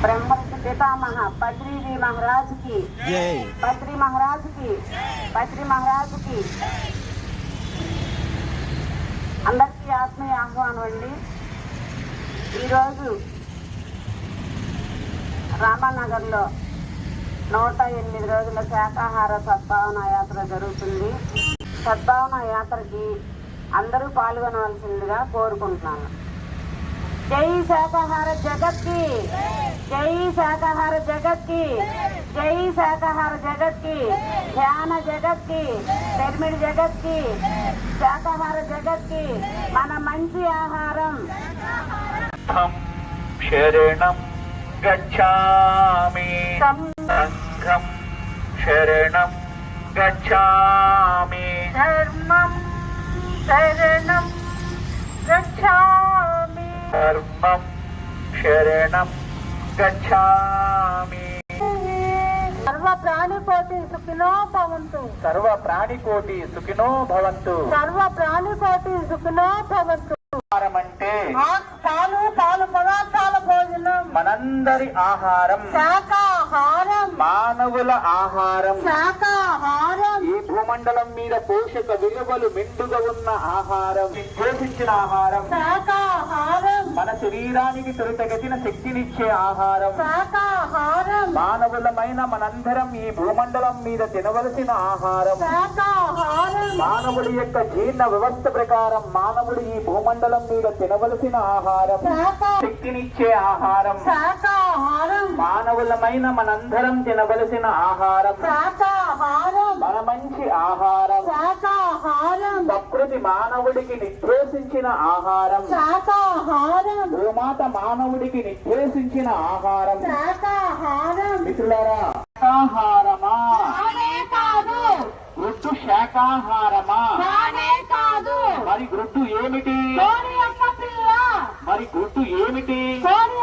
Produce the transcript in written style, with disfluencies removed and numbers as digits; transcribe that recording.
ब्रह्म पितामह बद्री जी महाराज की जय, बद्री महाराज की, बद्री महाराज की। అందరికీ ఆత్మీయ ఆహ్వానం అండి. ఈరోజు రామానగర్లో 108 రోజుల శాకాహార సద్భావన యాత్ర జరుగుతుంది. సద్భావన యాత్రకి అందరూ పాల్గొనవలసిందిగా కోరుకుంటున్నాను. జై శాకాహార జగత్ కి, జై శాకాహార జగత్ కి, జై శాకాహార జగత్ కి, ధ్యాన జగత్ కి, పిరమిడ్ జగత్ కి, శాకాహార జగత్ కి మన మంచి ఆహారం. శరణం గచ్ఛామి, సంఘం శరణం గచ్ఛామి, ధర్మం శరణం గచ్ఛామి, ధర్మం శరణం గచ్ఛామి. సర్వ ప్రాణికోటి సుఖినో భవంతు, సర్వ ప్రాణికోటి సుఖినో భవంతు, సర్వ ప్రాణికోటి సుఖినో భవంతు. అంటే పాలు పదార్థాల భోజనం, మనందరి ఆహారం, శాకాహారం, మానవుల ఆహారం, శాకాహారం, ఈ భూమండలం మీద పోషక విలువలు మెండుగా ఉన్న ఆహారం, నిర్దేశించిన ఆహారం, శాకాహారం, మన శరీరానికి త్వరితగతిన శక్తినిచ్చే ఆహారం, శాకాహారం, మానవులమైన మనందరం ఈ భూమండలం మీద తినవలసిన ఆహారం, శాకాహారం, మానవుడి యొక్క జీర్ణ వ్యవస్థ ప్రకారం మానవుడు ఈ భూమండలం మీద తినవలసిన ఆహారం, శక్తినిచ్చే ఆహారం, శాకాహారం, మానవులమైన మనందరం తినవలసిన ఆహారం, శాకాహారం, మన మంచి ఆహారం, శాకాహారం, ప్రకృతి మానవుడికి నిర్దేశించిన ఆహారం, శాకాహారం, భూమాత మానవుడికి నిర్దేశించిన ఆహారం. శాకాహారం. మిత్రులారా, శాకాహారమా కానే కాదు, గ్రుడ్డు శాకాహారమా? కానే కాదు. మరి గ్రుడ్డు ఏమిటి? కోడి యొక్క పిల్ల, మరి గ్రుడ్డు ఏమిటి? కోడి